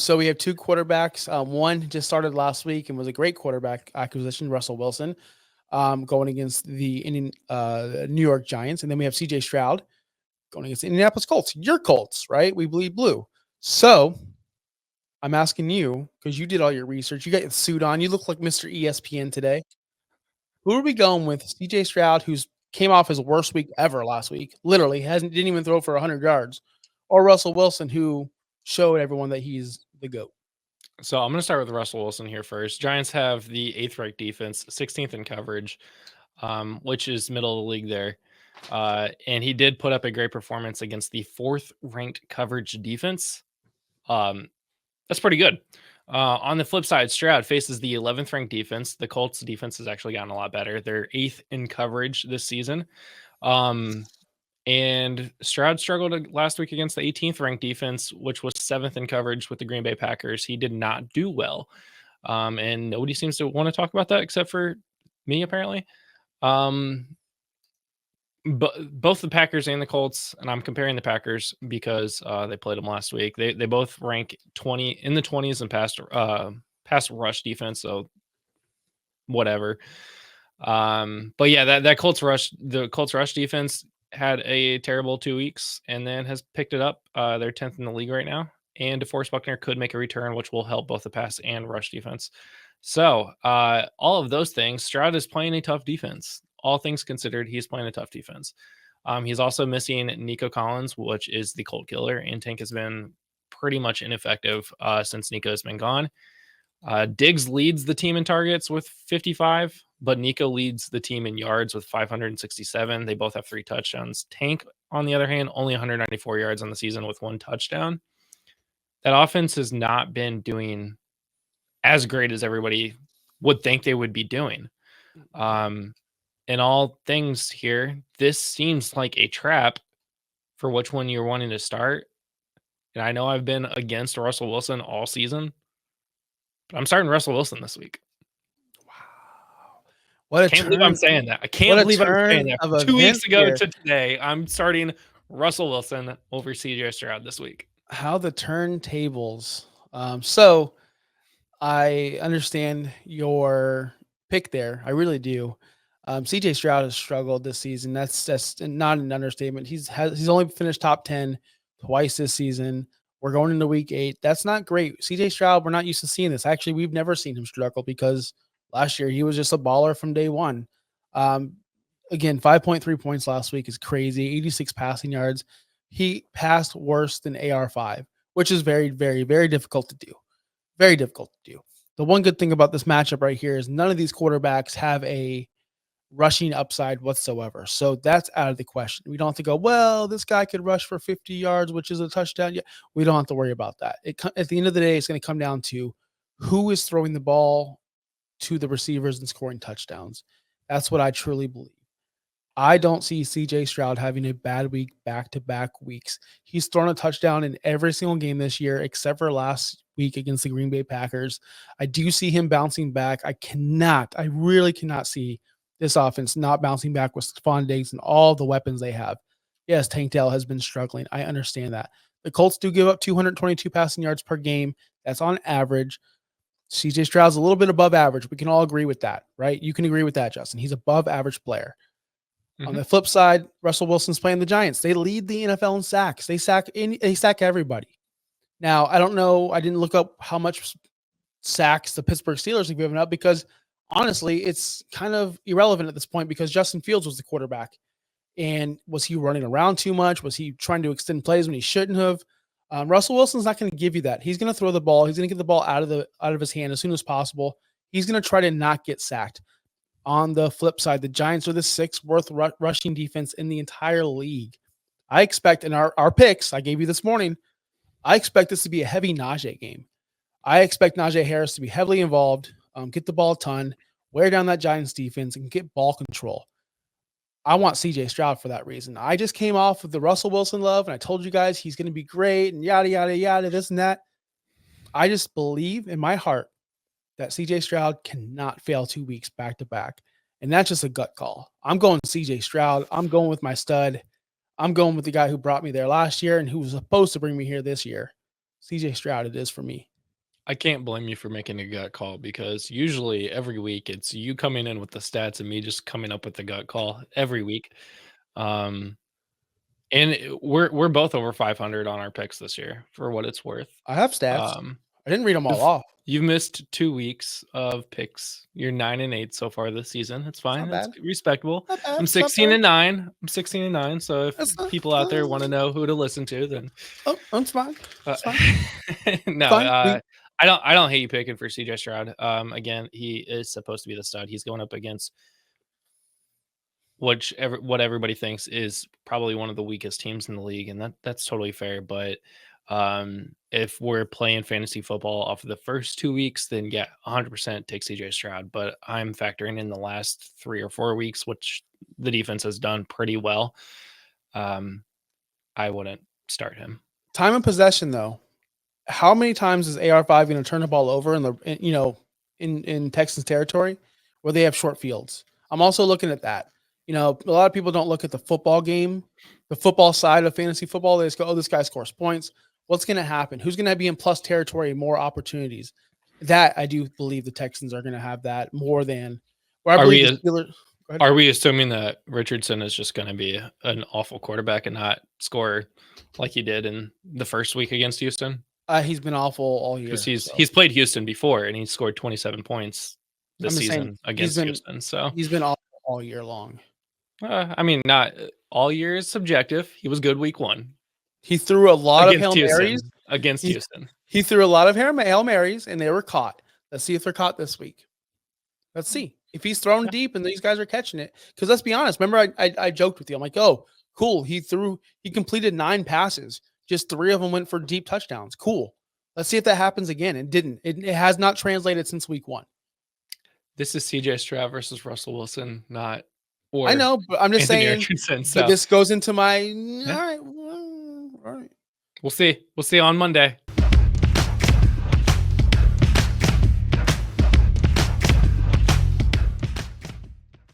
So we have two quarterbacks. One just started last week and was a great quarterback acquisition, Russell Wilson, going against the New York Giants. And then we have CJ Stroud going against the Indianapolis Colts. Your Colts, right? We bleed blue. So I'm asking you, because you did all your research, you got your suit on, you look like Mr. ESPN today. Who are we going with? CJ Stroud, who's came off his worst week ever last week, literally didn't even throw for 100 yards, or Russell Wilson, who showed everyone that he's the GOAT. So I'm going to start with Russell Wilson here first. Giants have the 8th ranked defense, 16th in coverage, which is middle of the league there. And he did put up a great performance against the 4th ranked coverage defense. That's pretty good. On the flip side, Stroud faces the 11th ranked defense. The Colts defense has actually gotten a lot better. They're 8th in coverage this season. And Stroud struggled last week against the 18th ranked defense, which was 7th in coverage with the Green Bay Packers. He did not do well. And nobody seems to want to talk about that except for me, apparently. But both the Packers and the Colts, and I'm comparing the Packers because they played them last week. They both rank 20 in the 20s in pass rush defense. So whatever. But yeah, the Colts rush defense had a terrible 2 weeks and then has picked it up. They're 10th in the league right now. And DeForest Buckner could make a return, which will help both the pass and rush defense. So all of those things, Stroud is playing a tough defense. All things considered, he's playing a tough defense. He's also missing Nico Collins, which is the Colt killer, and Tank has been pretty much ineffective since Nico has been gone. Diggs leads the team in targets with 55, but Nico leads the team in yards with 567. They both have 3 touchdowns. Tank, on the other hand, only 194 yards on the season with 1 touchdown. That offense has not been doing as great as everybody would think they would be doing. In all things here, this seems like a trap for which one you're wanting to start. And I know I've been against Russell Wilson all season, but I'm starting Russell Wilson this week. Wow. What a Can't believe I'm saying that. I can't believe I'm saying that. 2 weeks ago to today, I'm starting Russell Wilson over CJ Stroud this week. How the turntables. So I understand your pick there. I really do. CJ Stroud has struggled this season. That's not an understatement. He's only finished top 10 twice this season. We're going into week 8. That's not great. CJ Stroud, we're not used to seeing this. Actually, we've never seen him struggle because last year he was just a baller from day one. Again, 5.3 points last week is crazy. 86 passing yards. He passed worse than AR5, which is very, very, very difficult to do. Very difficult to do. The one good thing about this matchup right here is none of these quarterbacks have a rushing upside whatsoever. So that's out of the question. We don't have to go, well, this guy could rush for 50 yards, which is a touchdown. Yeah, we don't have to worry about that. At the end of the day, it's going to come down to who is throwing the ball to the receivers and scoring touchdowns. That's what I truly believe. I don't see CJ Stroud having a bad week back-to-back weeks. He's thrown a touchdown in every single game this year except for last week against the Green Bay Packers. I do see him bouncing back. I really cannot see this offense not bouncing back with Stephon Diggs and all the weapons they have. Yes, Tank Dell has been struggling. I understand that. The Colts do give up 222 passing yards per game. That's on average. CJ Stroud's a little bit above average. We can all agree with that, right? You can agree with that, Justin. He's above average player. On the flip side, Russell Wilson's playing the Giants. They lead the NFL in sacks. They sack everybody. Now, I don't know. I didn't look up how much sacks the Pittsburgh Steelers have given up because honestly, it's kind of irrelevant at this point because Justin Fields was the quarterback. And was he running around too much? Was he trying to extend plays when he shouldn't have? Russell Wilson's not going to give you that. He's going to throw the ball. He's going to get the ball out of his hand as soon as possible. He's going to try to not get sacked. On the flip side, the Giants are the 6th worst rushing defense in the entire league. I expect in our picks I gave you this morning, I expect this to be a heavy Najee game. I expect Najee Harris to be heavily involved, get the ball a ton, wear down that Giants defense, and get ball control. I want CJ Stroud for that reason. I just came off with the Russell Wilson love, and I told you guys he's going to be great and yada, yada, yada, this and that. I just believe in my heart that CJ Stroud cannot fail 2 weeks back to back. And that's just a gut call. I'm going CJ Stroud. I'm going with my stud. I'm going with the guy who brought me there last year and who was supposed to bring me here this year. CJ Stroud it is for me. I can't blame you for making a gut call because usually every week it's you coming in with the stats and me just coming up with the gut call every week. Um, and we're both over 500 on our picks this year for what it's worth. I have stats. Um, I didn't read them all you've off. you've missed 2 weeks of picks. You're 9-8 so far this season. It's It's fine. not It's bad. respectable. Not bad. I'm It's not 16 bad. and 9. I'm 16 and 9. So if It's not. people out there want to know who to listen to, then Oh, it's fine. uh, It's fine. no, Fine. I don't hate you picking for CJ Stroud. Again, he is supposed to be the stud. He's going up against what everybody thinks is probably one of the weakest teams in the league, and that's totally fair. But if we're playing fantasy football off of the first 2 weeks, then yeah, 100% take CJ Stroud. But I'm factoring in the last 3 or 4 weeks, which the defense has done pretty well. I wouldn't start him. Time of possession, though. How many times is AR5 going to turn the ball over in Texans territory where they have short fields? I'm also looking at that. A lot of people don't look at the football game, the football side of fantasy football. They just go, "Oh, this guy scores points." What's going to happen? Who's going to be in plus territory, more opportunities? That I do believe the Texans are going to have that more than where I Are believe the we Steelers. Go ahead. are we assuming that Richardson is just going to be an awful quarterback and not score like he did in the first week against Houston? He's been awful all Because year. he's So he's played Houston before and he scored 27 points I'm this just saying season against Houston. So, he's been awful all year long. I mean, not all year is subjective. He was good week 1 He threw a lot of against Hail Marys. Houston. Against He Houston. he threw a lot of Hail Marys, and they were caught. Let's see if they're caught this week. Let's see if he's thrown Yeah. deep and these guys are catching it. Because let's be honest. Remember, I joked with you. I'm like, oh, cool. He completed 9 passes. Just 3 of them went for deep touchdowns. Cool. Let's see if that happens again. It didn't. It has not translated since week 1. This is CJ Stroud versus Russell Wilson, not I or know, but I'm just Anthony saying. Richardson. But So, this goes into my all yeah, right. Well, all right. we'll see. We'll see on Monday.